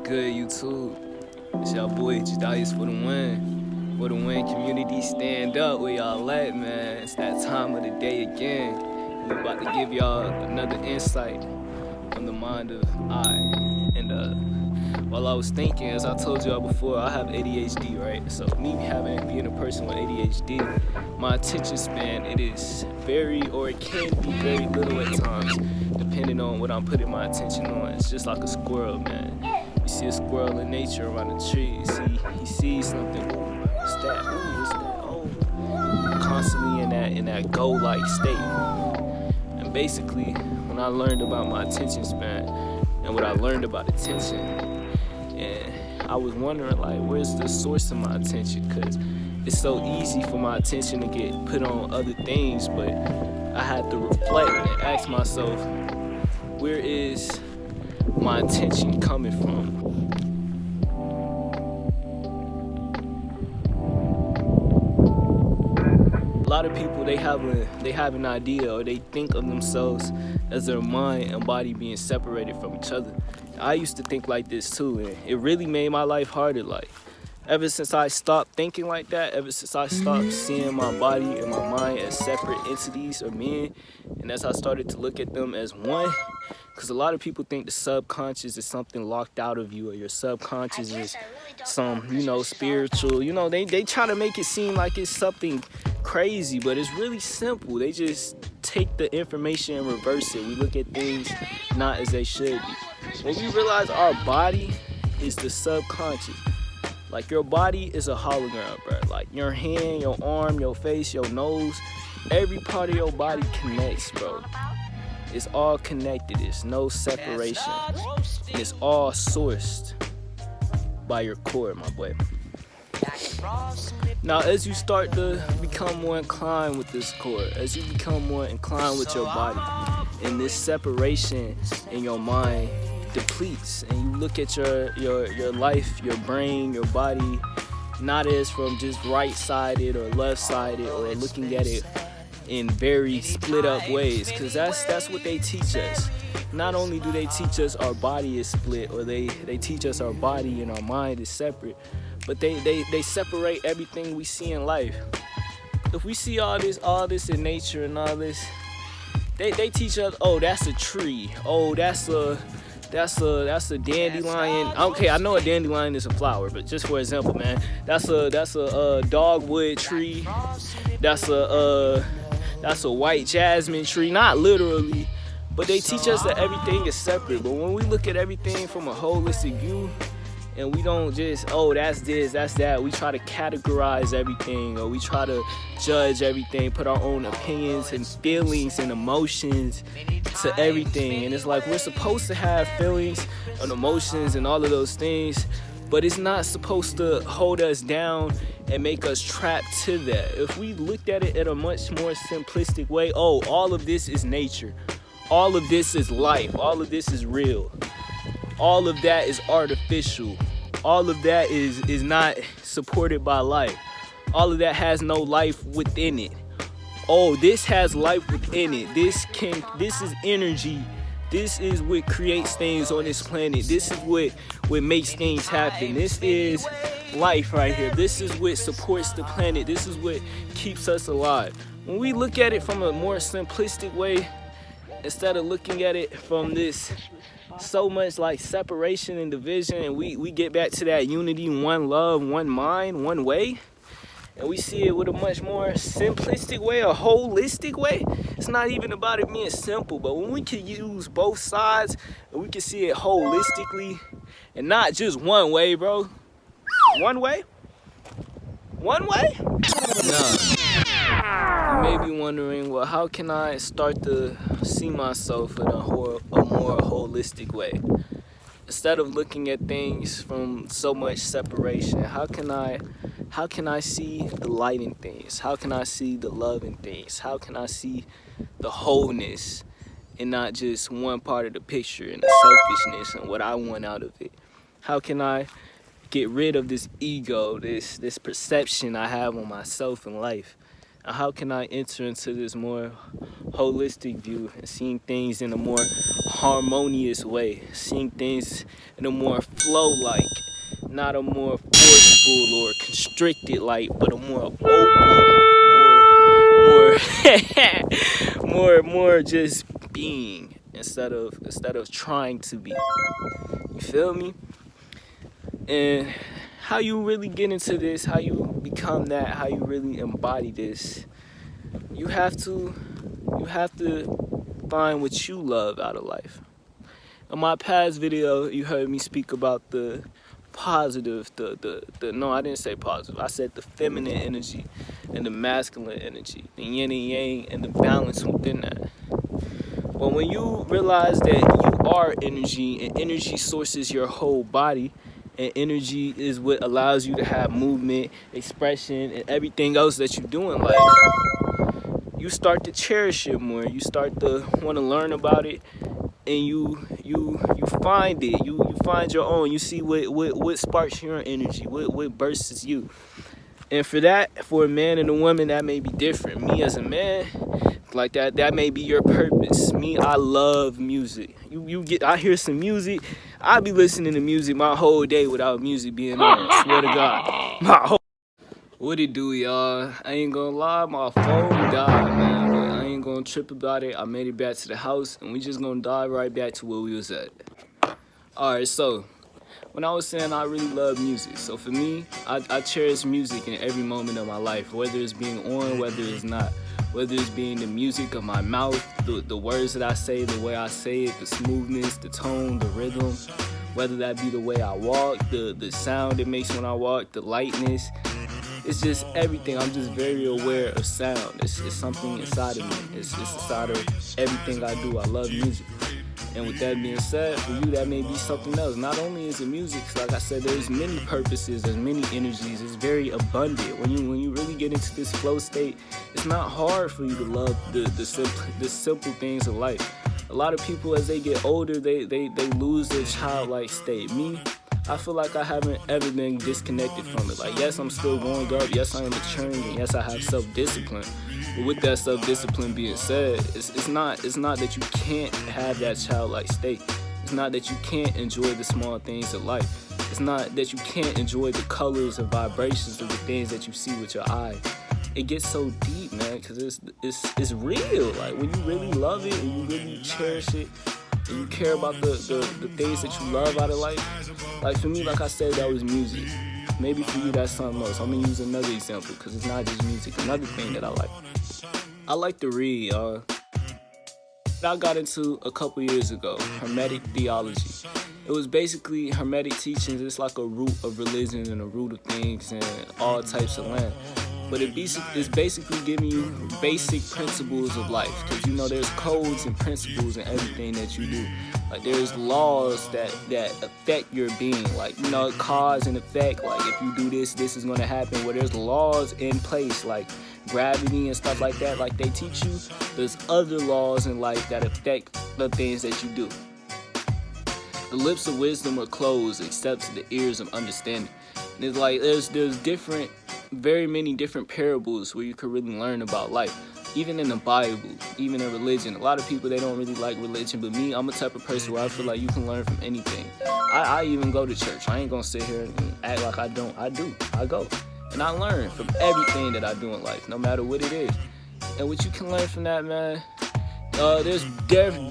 good, YouTube? It's y'all boy, Jedias for the win. For the win community, stand up where y'all at, man. It's that time of the day again. And we're about to give y'all another insight on the mind of I. And while I was thinking, as I told y'all before, I have ADHD, right? So me being a person with ADHD, my attention span, it is very, or it can be very little at times, depending on what I'm putting my attention on. It's just like a squirrel, man. You see a squirrel in nature around a tree, he sees something, ooh, what's that? Ooh, what's that? Oh, constantly in that go-like state. And basically, when I learned about my attention span and what I learned about attention, and I was wondering, like, where's the source of my attention? Because it's so easy for my attention to get put on other things, but I had to reflect and ask myself, where is my attention coming from? A lot of people, they have an idea, or they think of themselves as their mind and body being separated from each other. I used to think like this too, and it really made my life harder. Like, ever since I stopped thinking like that, ever since I stopped seeing my body and my mind as separate entities or men, and as I started to look at them as one, because a lot of people think the subconscious is something locked out of you, or your subconscious is some, spiritual, they try to make it seem like it's something crazy, but it's really simple. They just take the information and reverse it. We look at things not as they should be. When we realize our body is the subconscious, like your body is a hologram, bro. Like your hand, your arm, your face, your nose, every part of your body connects, bro. It's all connected. There's no separation. And it's all sourced by your core, my boy. Now, as you start to become more inclined with this core, as you become more inclined with your body, and this separation in your mind depletes, and you look at your life, your brain, your body, not as from just right-sided or left-sided, or looking at it in very split up ways, because that's what they teach us. Not only do they teach us our body is split, or they teach us our body and our mind is separate, but they separate everything we see in life. If we see all this in nature and all this, they teach us, oh, that's a tree, oh, that's a dandelion. Okay, I know a dandelion is a flower, but just for example, man, that's a dogwood tree. That's a white jasmine tree. Not literally, but they teach us that everything is separate. But when we look at everything from a holistic view, and we don't just, oh, that's this, that's that. We try to categorize everything, or we try to judge everything, put our own opinions and feelings and emotions to everything. And it's like, we're supposed to have feelings and emotions and all of those things, but it's not supposed to hold us down and make us trapped to that. If we looked at it in a much more simplistic way, oh, all of this is nature. All of this is life. All of this is real. All of that is artificial. All of that is not supported by life. All of that has no life within it. Oh, this has life within it. This is energy. This is what creates things on this planet. This is what makes things happen. This is life right here. This is what supports the planet. This is what keeps us alive. When we look at it from a more simplistic way, instead of looking at it from this so much like separation and division, and we get back to that unity, one love, one mind, one way, and we see it with a much more simplistic way, a holistic way. It's not even about it being simple, but when we can use both sides and we can see it holistically and not just one way, bro. One way? One way? No. You may be wondering, well, how can I start to see myself in a more holistic way? Instead of looking at things from so much separation, how can I see the light in things? How can I see the love in things? How can I see the wholeness and not just one part of the picture and the selfishness and what I want out of it? How can I get rid of this ego, this perception I have on myself and life? And how can I enter into this more holistic view and seeing things in a more harmonious way, seeing things in a more flow-like, not a more forceful or constricted like, but a more open, more just being instead of trying to be. You feel me? And how you really get into this, how you become that, how you really embody this, you have to find what you love out of life. In my past video, you heard me speak about the positive, no, I didn't say positive. I said the feminine energy and the masculine energy, the yin and yang, and the balance within that. But when you realize that you are energy, and energy sources your whole body, and energy is what allows you to have movement, expression, and everything else that you do in life, you start to cherish it more. You start to want to learn about it, and you find it. You find your own. You see what sparks your energy, what bursts you. And for a man and a woman, that may be different. Me as a man, like that may be your purpose. Me, I love music. I hear some music, I be listening to music my whole day without music being on. Swear to God. What it do, y'all? I ain't gonna lie, my phone died, man. But I ain't gonna trip about it. I made it back to the house, and we just gonna dive right back to where we was at. Alright, so when I was saying I really love music, so for me, I cherish music in every moment of my life, whether it's being on, whether it's not, whether it's being the music of my mouth, the words that I say, the way I say it, the smoothness, the tone, the rhythm, whether that be the way I walk, the sound it makes when I walk, the lightness. It's just everything. I'm just very aware of sound. It's something inside of me. It's inside of everything I do. I love music. And with that being said, for you, that may be something else. Not only is it music, like I said, there's many purposes, there's many energies. It's very abundant. When you really get into this flow state, it's not hard for you to love the simple things of life. A lot of people, as they get older, they lose their childlike state. Me, I feel like I haven't ever been disconnected from it. Like, yes, I'm still growing up. Yes, I am maturing. And yes, I have self-discipline. But with that self-discipline being said, it's not that you can't have that childlike state. It's not that you can't enjoy the small things of life. It's not that you can't enjoy the colors and vibrations of the things that you see with your eye. It gets so deep, man, because it's real. Like, when you really love it and you really cherish it, and you care about the things that you love out of life. Like, for me, like I said, that was music. Maybe for you, that's something else. I'm going to use another example, because it's not just music. Another thing that I like to read. I got into a couple years ago, Hermetic theology. It was basically Hermetic teachings. It's like a root of religion and a root of things and all types of land. But it's basically giving you basic principles of life. Because, you know, there's codes and principles in everything that you do. Like, there's laws that affect your being. Like, you know, cause and effect. Like, if you do this, this is going to happen. Well, there's laws in place, like gravity and stuff like that. Like, they teach you there's other laws in life that affect the things that you do. The lips of wisdom are closed except to the ears of understanding. And it's like there's very many different parables where you could really learn about life. Even in the Bible, even in religion. A lot of people, they don't really like religion, but me, I'm a type of person where I feel like you can learn from anything. I even go to church. I ain't gonna sit here and act like I don't. I do. I go. And I learn from everything that I do in life, no matter what it is. And what you can learn from that, man, there's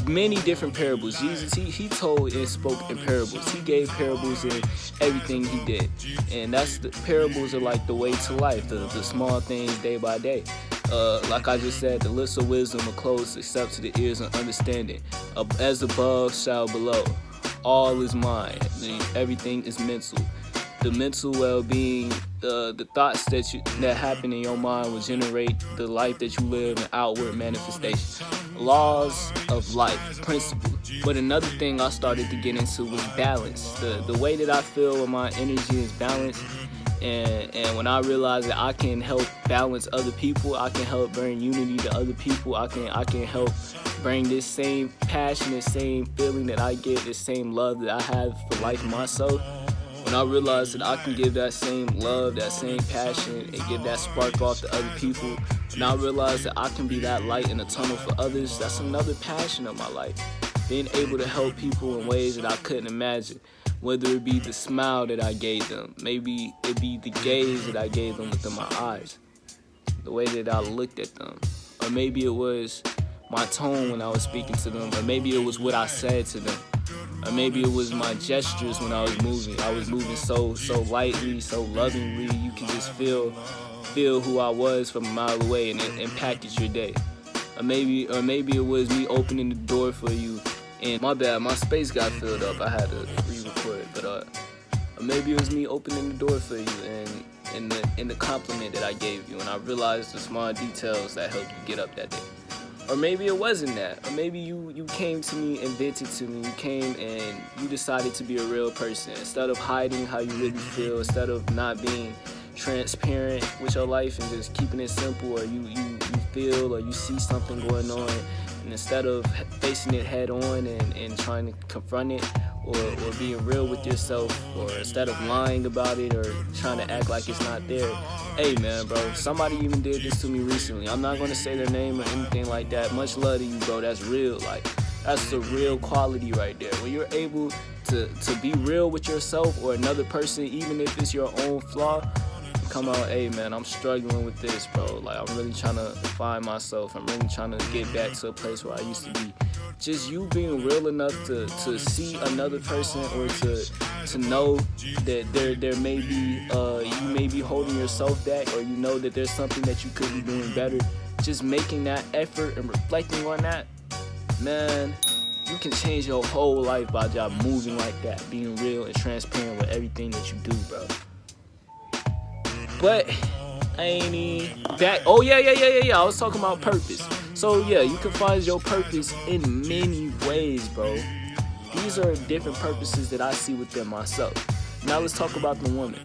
many different parables. Jesus, he told and spoke in parables. He gave parables in everything he did. And the parables are like the way to life, the small things day by day. Like I just said, the lips of wisdom are closed except to the ears of understanding. As above, shall below. All is mind. Everything is mental. The mental well-being, the thoughts that happen in your mind will generate the life that you live in outward manifestation. Laws of life, principles. But another thing I started to get into was balance. The way that I feel with my energy is balance. And when I realize that I can help balance other people, I can help bring unity to other people, I can help bring this same passion, this same feeling that I get, this same love that I have for life myself. When I realize that I can give that same love, that same passion, and give that spark off to other people, when I realize that I can be that light in the tunnel for others, that's another passion of my life. Being able to help people in ways that I couldn't imagine. Whether it be the smile that I gave them, maybe it be the gaze that I gave them within my eyes, the way that I looked at them, or maybe it was my tone when I was speaking to them, or maybe it was what I said to them, or maybe it was my gestures when I was moving. I was moving so lightly, so lovingly. You can just feel who I was from a mile away, and it impacted your day. Or maybe it was me opening the door for you. And my bad, my space got filled up. I had to re-record it, but or maybe it was me opening the door for you and the compliment that I gave you, and I realized the small details that helped you get up that day. Or maybe it wasn't that. Or maybe you came to me and vented to me. You came and you decided to be a real person. Instead of hiding how you really feel, instead of not being transparent with your life and just keeping it simple, or you feel or you see something going on, and instead of facing it head on and trying to confront it, or being real with yourself, or instead of lying about it or trying to act like it's not there. Hey man, bro, somebody even did this to me recently. I'm not gonna say their name or anything like that. Much love to you, bro. That's real. Like, that's the real quality right there. When you're able to be real with yourself or another person, even if it's your own flaw, come out, hey man, I'm struggling with this, bro. Like, I'm really trying to find myself. I'm really trying to get back to a place where I used to be. Just you being real enough to see another person, or to know that there may be you may be holding yourself back, or you know that there's something that you could be doing better. Just making that effort and reflecting on that, man, you can change your whole life by just moving like that, being real and transparent with everything that you do, bro. But I ain't even back. Oh yeah. I was talking about purpose. So yeah, you can find your purpose in many ways, bro. These are different purposes that I see within myself. Now let's talk about the woman.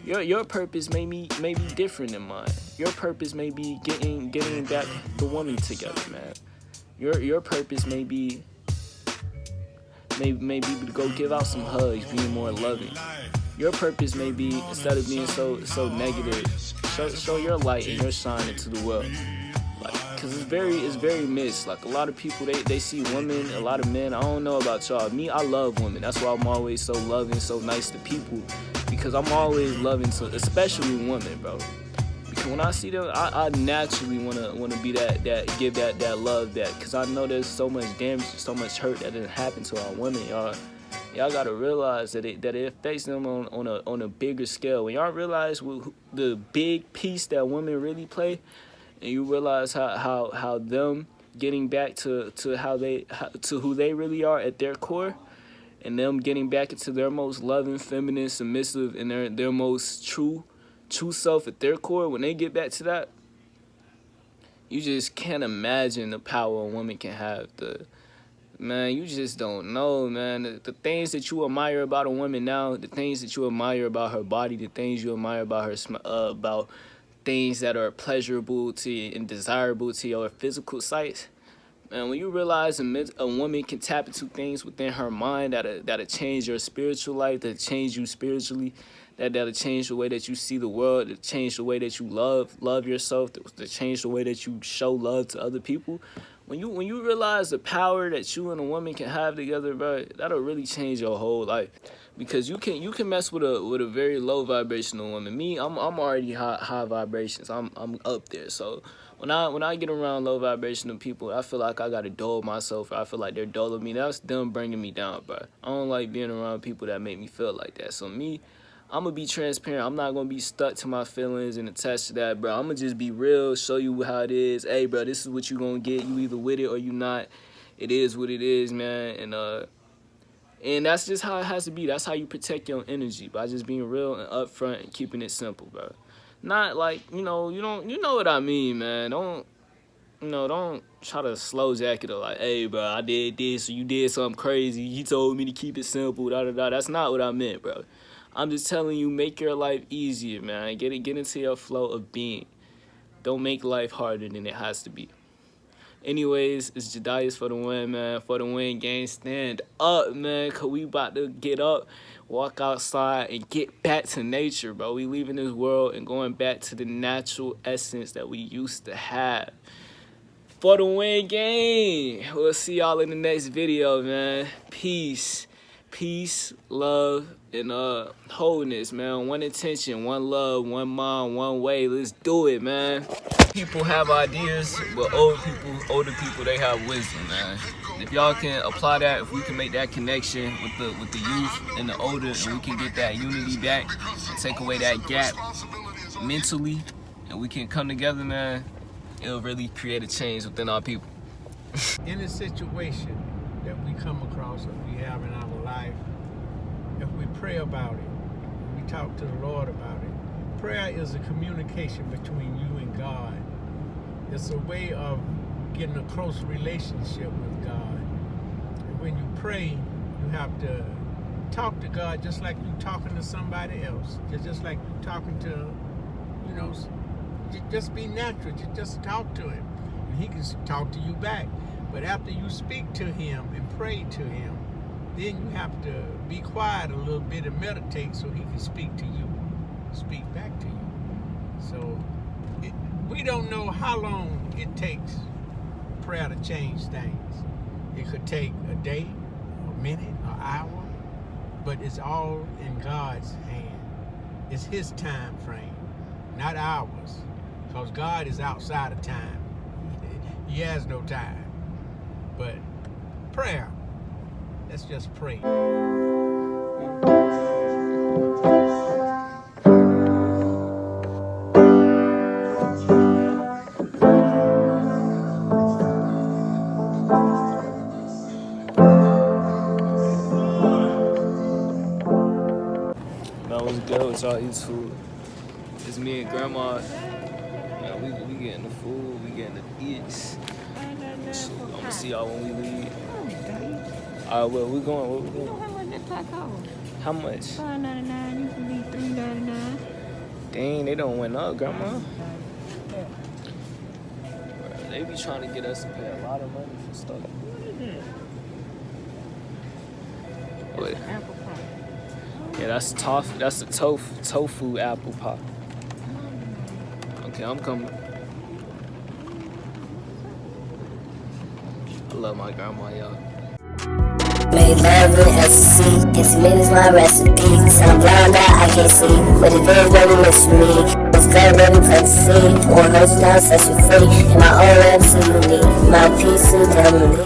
Your purpose may be different than mine. Your purpose may be getting back the woman together, man. Your purpose may be to go give out some hugs, being more loving. Your purpose may be, instead of being so negative, show your light and your shine into the world. Like, cause it's very mixed. Like, a lot of people they see women, a lot of men. I don't know about y'all. Me, I love women. That's why I'm always so loving, so nice to people, because I'm always loving to, especially women, bro. Because when I see them, I naturally wanna be that give that love that, cause I know there's so much damage, so much hurt that didn't happen to our women, y'all. Y'all gotta realize that it affects them on a bigger scale. When y'all realize the big piece that women really play, and you realize how them getting back to who they really are at their core, and them getting back into their most loving, feminine, submissive, and their most true self at their core, when they get back to that, you just can't imagine the power a woman can have. Man, you just don't know, man. The things that you admire about a woman now, the things that you admire about her body, the things you admire about her, about things that are pleasurable to you and desirable to your physical sight. Man, when you realize a woman can tap into things within her mind that'll change your spiritual life, that'll change you spiritually, that'll change the way that you see the world, that'll change the way that you love yourself, that'll change the way that you show love to other people. When you realize the power that you and a woman can have together, bro, that'll really change your whole life. Because you can mess with a very low vibrational woman. Me, I'm already high vibrations. I'm up there. So when I get around low vibrational people, I feel like I gotta dull myself. Or I feel like they're dulling me. That's them bringing me down, bro. I don't like being around people that make me feel like that. So me, I'm gonna be transparent. I'm not gonna be stuck to my feelings and attached to that, bro. I'm gonna just be real, show you how it is. Hey, bro, this is what you gonna get. You either with it or you not. It is what it is, man. And that's just how it has to be. That's how you protect your energy, by just being real and upfront and keeping it simple, bro. Not like, you know what I mean, man. Don't try to slow jacket it like, hey, bro, I did this or you did something crazy. You told me to keep it simple, da-da-da. That's not what I meant, bro. I'm just telling you, make your life easier, man. Get into your flow of being. Don't make life harder than it has to be. Anyways, it's Jedias for the win, man. For the win, gang. Stand up, man, because we about to get up, walk outside, and get back to nature, bro. We leaving this world and going back to the natural essence that we used to have. For the win, gang. We'll see y'all in the next video, man. Peace. Peace, love, and wholeness, man. One intention, one love, one mind, one way. Let's do it, man. People have ideas, but older people, they have wisdom, man. If y'all can apply that, if we can make that connection with the youth and the older, and we can get that unity back and take away that gap mentally, and we can come together, man, it'll really create a change within our people. In a situation that we come across or we have in our life, if we pray about it, we talk to the Lord about it. Prayer is a communication between you and God. It's a way of getting a close relationship with God. And when you pray, you have to talk to God just like you're talking to somebody else. Just like you're talking to, just be natural. Just talk to him. And he can talk to you back. But after you speak to him and pray to him, then you have to be quiet a little bit and meditate so he can speak to you, speak back to you. So we don't know how long it takes prayer to change things. It could take a day, a minute, an hour, but it's all in God's hand. It's his time frame, not ours, because God is outside of time. He has no time. But prayer, let's just pray. Man, what's good with y'all eat food? It's me and Grandma. Man, we getting the food, we getting the eats. So I'm gonna see y'all when we leave. Alright, where we going? Where we going? How much that taco? How much? $5.99. You can be $3.99. Dang, they don't went up, Grandma. They be trying to get us to pay a lot of money for stuff. What is that? What? Apple pie. Yeah, that's tofu. That's a tofu apple pie. Okay, I'm coming. I love my grandma, y'all. Made love in ecstasy, intimate is my recipe. I'm blind, I can't see, but it is very mystery. It's very, very fantasy. One goes down, sets you free. And my own absolutely, my peace and harmony.